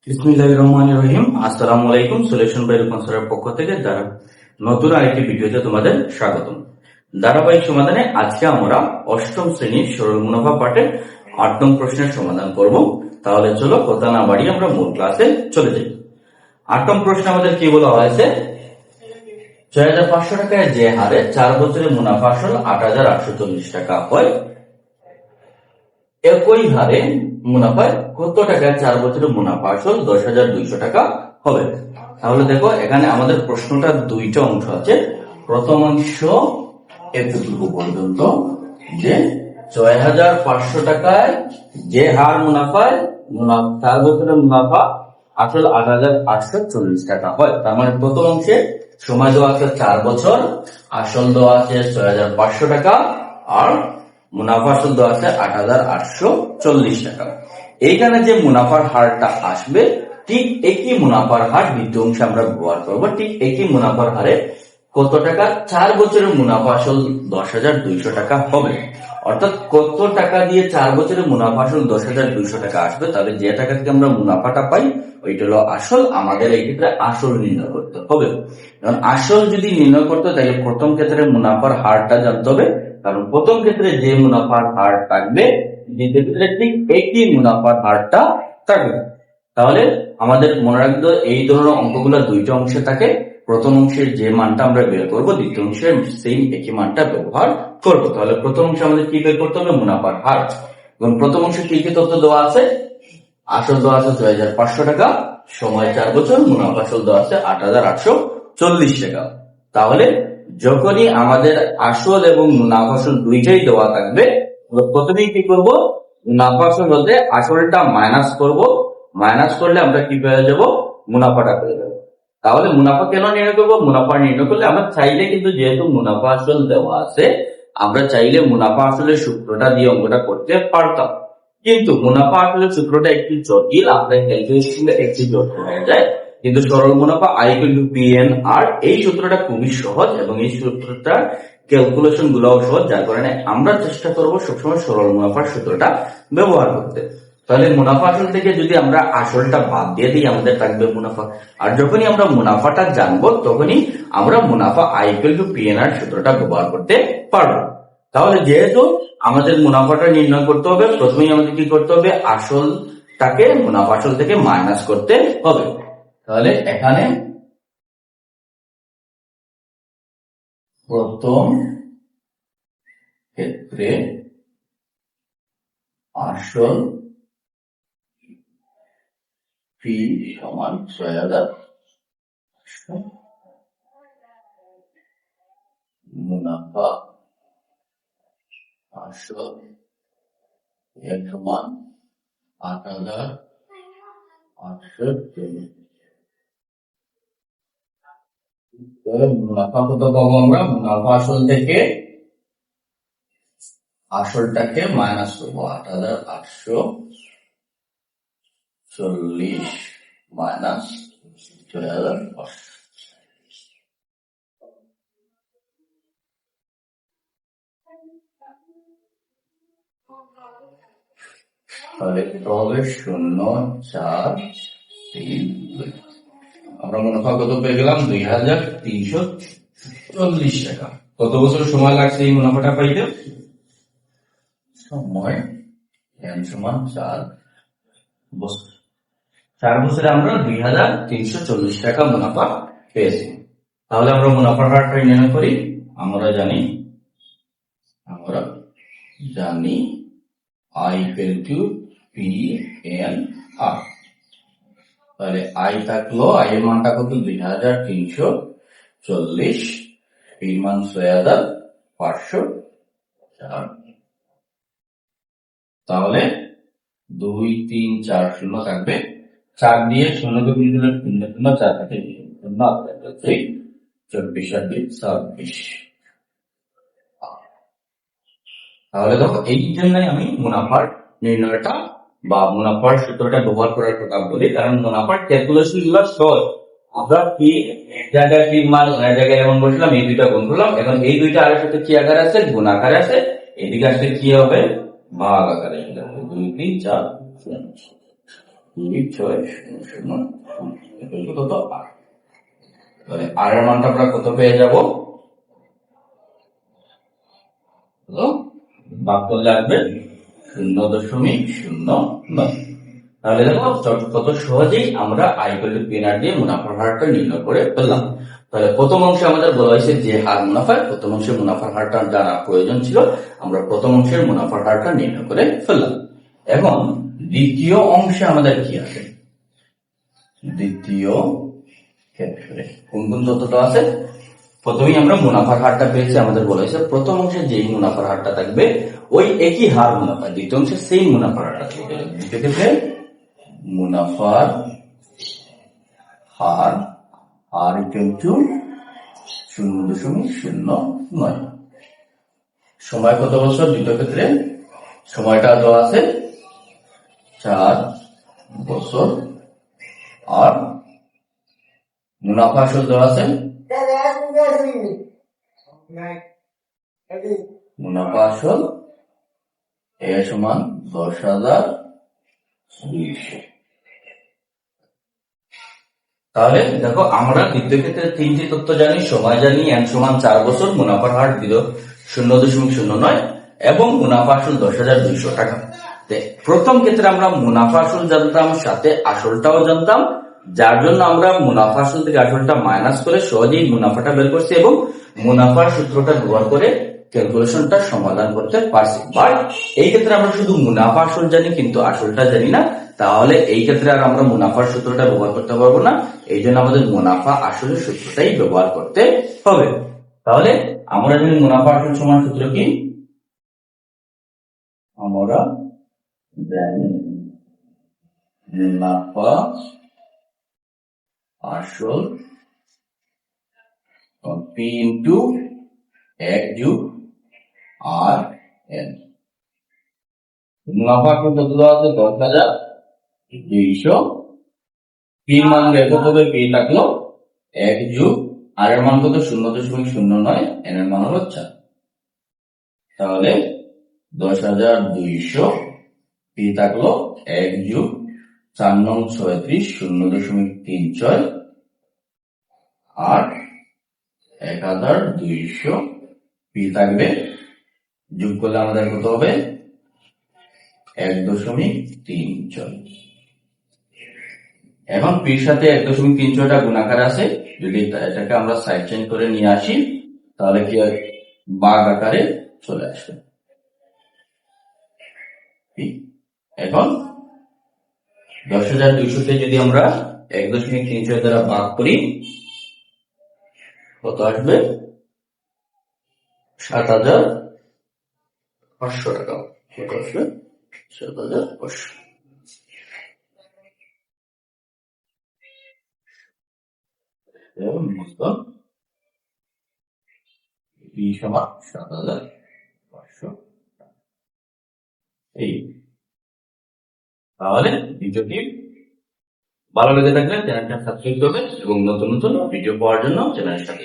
বিসমিল্লাহির রহমানির রহিম। আসসালামু আলাইকুম। সলিউশন বাই রূপন স্যারের পক্ষ থেকে নতুন আরেকটি ভিডিওতে তোমাদের স্বাগতম। ধারাবাহিক সমাধানে আজকে আমরা অষ্টম শ্রেণীর সরল মুনাফা পাঠের ৮ নং প্রশ্নের সমাধান করব। তাহলে চলো কথা না বাড়িয়ে আমরা মূল ক্লাসে চলে যাই। ৮ নং প্রশ্ন আমাদের কি বলা হয়েছে, ৬৫০০ টাকায় যে হারে ৪ বছরের মুনাফা আসল ৮৮৪০ টাকা হয়, একই হারে মুনাফায় কত টাকায় ৪ বছরের মুনাফা আসল ১০,২০০ টাকা হবে। তাহলে দেখো এখানে আমাদের প্রশ্নটা দুইটা অংশ আছে। প্রথম অংশ এতটুকু পর্যন্ত যে ৬৫০০ টাকায় যে হার মুনাফায় ৪ বছরের মুনাফা আসল ৮৮৪০ টাকা হয়। তার মানে প্রথম অংশে সময় দেওয়া আছে ৪ বছর, আসল দেওয়া আছে ৬৫০০ টাকা, আর মুনাফা আসল দেওয়া আছে ৮৮৪০ টাকা। এইখানে যে মুনাফার হারটা আসবে ঠিক একই মুনাফার হার দ্বিতীয় অংশে আমরা ব্যবহার করবো। ঠিক একই মুনাফার হারে কত টাকা ৪ বছরের মুনাফা আসল ১০,২০০ টাকা হবে। অর্থাৎ কত টাকা দিয়ে ৪ বছরের মুনাফা আসল ১০,২০০ টাকা আসবে, তাহলে যে টাকা থেকে আমরা মুনাফাটা পাই ওইটা হলো আসল। আমাদের এই ক্ষেত্রে আসল নির্ণয় করতে হবে। কারণ আসল যদি নির্ণয় করতে তাহলে প্রথম ক্ষেত্রে মুনাফার হারটা জানতে হবে, কারণ প্রথম ক্ষেত্রে যে মুনাফার হার থাকবে দ্বিতীয় ক্ষেত্রে ঠিক একই মুনাফার হারটা থাকবে। তাহলে আমাদের মনে রাখতে এই ধরনের অঙ্কগুলো দুইটা অংশে থাকে। প্রথম অংশের যে মানটা আমরা বের করবো দ্বিতীয় অংশের সেম একই মানটা ব্যবহার করবো। তাহলে প্রথম অংশে আমাদের কি বের করতে হবে, মুনাফার হার। এবং প্রথম অংশে কি কি তথ্য দেওয়া আছে, আসল দেওয়া আছে ৬৫০০ টাকা, সময় ৪ বছর, মুনাফা আসল দেওয়া আছে ৮৮৪০ টাকা। তাহলে যখনই আমাদের আসল এবং মুনাফা আসল দুইটাই দেওয়া থাকবে, প্রথমেই কি করব, মুনাফা আসল বলতে আসলটা মাইনাস করব। মাইনাস করলে আমরা কি পেয়ে যাব, মুনাফাটা পেয়ে যাবো। তাহলে মুনাফা কেন নির্ণয় করবো, মুনাফা নির্ণয় করলে আমরা চাইলে কিন্তু যেহেতু মুনাফা আসল দেওয়া আছে আমরা চাইলে মুনাফা আসলের সূত্রটা দিয়ে অঙ্কটা করতে পারতাম, কিন্তু মুনাফা আসলের সূত্রটা একটু জটিল, আপনার ক্যালকুলেশনে একটু জটিল হয়ে যায়। কিন্তু সরল মুনাফা I=PN, এই সূত্রটা খুবই সহজ এবং এই সূত্রটা ক্যালকুলেশন গুলাও সহজ, যার কারণে আমরা চেষ্টা করব সবসময় সরল মুনাফার সূত্রটা ব্যবহার করতে। তাহলে মুনাফা আসল থেকে যদি আমরা আসলটা বাদ দিয়ে দিই আমাদের থাকবে মুনাফা। আর যখনই আমরা মুনাফাটা জানবো তখনই আমরা মুনাফা I=PN সূত্রটা ব্যবহার করতে পারবো। তাহলে যেহেতু আমাদের মুনাফাটা নির্ণয় করতে হবে, প্রথমেই আমাদের কি করতে হবে, আসলটাকে মুনাফা আসল থেকে মাইনাস করতে হবে। তাহলে এখানে প্রথম ক্ষেত্রে আসল পি সমান ৬০০০, মুনাফা আসল সমান ৮৮৪০। মুনাফা কত পাবো আমরা, মুনাফা আসল থেকে আসলটাকে মাইনাস করবো, ৮৮৪০ মাইনাস ৬০০০। তাহলে হবে ০,৪৩২। আমরা মুনাফা কত পেয়ে গেলাম, ২,৩৪০ টাকা। কত বছর সময় লাগছে এই মুনাফাটা পাইতে, সময় n সমান ৪ বছর। ৪ বছরে আমরা ২,৩৪০ টাকা মুনাফা পেয়েছি। তাহলে আমরা মুনাফার হারটা নির্ণয় করি। আমরা জানি I=PN। তাহলে আই থাকলো, আই এর মানটা কত, ২,৩৪০, পি মান ৬৫০০। তাহলে ২ ৩ ৪ শূন্য থাকবে, ৪ দিয়ে শূন্যকে বিয়োগ দিলে ০ ৪ থেকে ২৪ তাহলে দেখো এই জন্যই আমি মুনাফার নির্ণয়টা বা মুনাফার সূত্রটা ব্যবহার করার কথা বলি, কারণ মুনাফার ক্যালকুলেশন গুলো সহজ। আমরা কি এক জায়গায় কি মান এক জায়গায় এমন বসলাম, এই দুইটা গুণ করলাম, এখন এই দুইটা আরের সাথে কি আকারে আছে, গুণ আকারে আছে, এদিকে আসলে কি হবে, ভাগ আকারে। ২ ৩ ৪ 2.600 কত আর, তাহলে আর এর মানটা আমরা কত পেয়ে যাব, ভাগ করলে আসবে 0.09। তাহলে দেখো কত সহজেই আমরা I equal to P R দিয়ে মুনাফার হারটা নির্ণয় করে ফেললাম। তাহলে প্রথম অংশে আমাদের বলা হয়েছে যে হার মুনাফার, প্রথম অংশের মুনাফার হারটা জানা প্রয়োজন ছিল, আমরা প্রথম অংশের মুনাফার হারটা নির্ণয় করে ফেললাম। এখন দ্বিতীয় অংশে আমাদের কি আছে, দ্বিতীয় ক্ষেত্রে কোন কোন তথ্যটা আছে, প্রথমেই আমরা মুনাফার হারটা পেয়েছি, আমাদের বলা হয়েছে প্রথম অংশে যেই মুনাফার হারটা থাকবে ওই একই হার মুনাফা দ্বিতীয় অংশে সেই মুনাফার হারটা থাকবে। দ্বিতীয় ক্ষেত্রে মুনাফার হার আর ইকুয়াল টু 0.09। সময় কত বছর, দ্বিতীয় ক্ষেত্রে সময়টা দেওয়া আছে 4 বছর, আর মুনাফা আসল দেওয়া আছে, মুনাফা আসল এ সমান 10,200। তাহলে দেখো আমরা দ্বিতীয় ক্ষেত্রে তিনটি তথ্য জানি, সময় জানি n সমান 4 বছর, মুনাফার হার 0.09 এবং মুনাফা আসল 10,200 টাকা। প্রথম ক্ষেত্রে আমরা মুনাফা আসল জানতাম, সাথে আসলটাও জানতাম, যার জন্য আমরা মুনাফা আসল থেকে আসলটা মাইনাস করে সহজেই মুনাফাটা বের করছি এবং মুনাফার সূত্রটা ব্যবহার করে ক্যালকুলেশনটা সমাধান করতে পারছি। বাট এই ক্ষেত্রে আমরা শুধু মুনাফা আসল জানি কিন্তু আসলটা জানি না, তাহলে এই ক্ষেত্রে আর আমরা মুনাফার সূত্রটা ব্যবহার করতে পারবো না, এই জন্য আমাদের মুনাফা আসলের সূত্রটাই ব্যবহার করতে হবে। তাহলে আমরা জানি মুনাফা আসল সমান সূত্র কি, আমরা জানি মুনাফা আসল পি ইন্টু 1 যোগ আর এন। মুনাফা আসল কত দেওয়া আছে, 10,200। পি মান বের করতে হবে, পি থাকলো 1 যোগ আর এর মান কত 0.09, এন এর মান হলো 4। তাহলে 10,200, পি থাকলো 1 যোগ 4 নং 36, 0.36 আর 1,200, পি থাকবে, যোগ করলে আমাদের কত হবে 1.36। এখন পির সাথে 1.36টা গুণাকার আছে, যদি এটাকে আমরা সাইড চেঞ্জ করে নিয়ে আসি তাহলে কি ভাগ আকারে চলে আসবে। এখন 10,200 কে যদি আমরা 1.36 দ্বারা ভাগ করি কত আসবে, 7,500 টাকা। কত আসবে, 7,500। সমান 7,500। এই তাহলে ভিডিওটি ভালো লেগে থাকলে চ্যানেলটা সাবস্ক্রাইব করবেন এবং নতুন নতুন ভিডিও পাওয়ার জন্য চ্যানেলের সাথে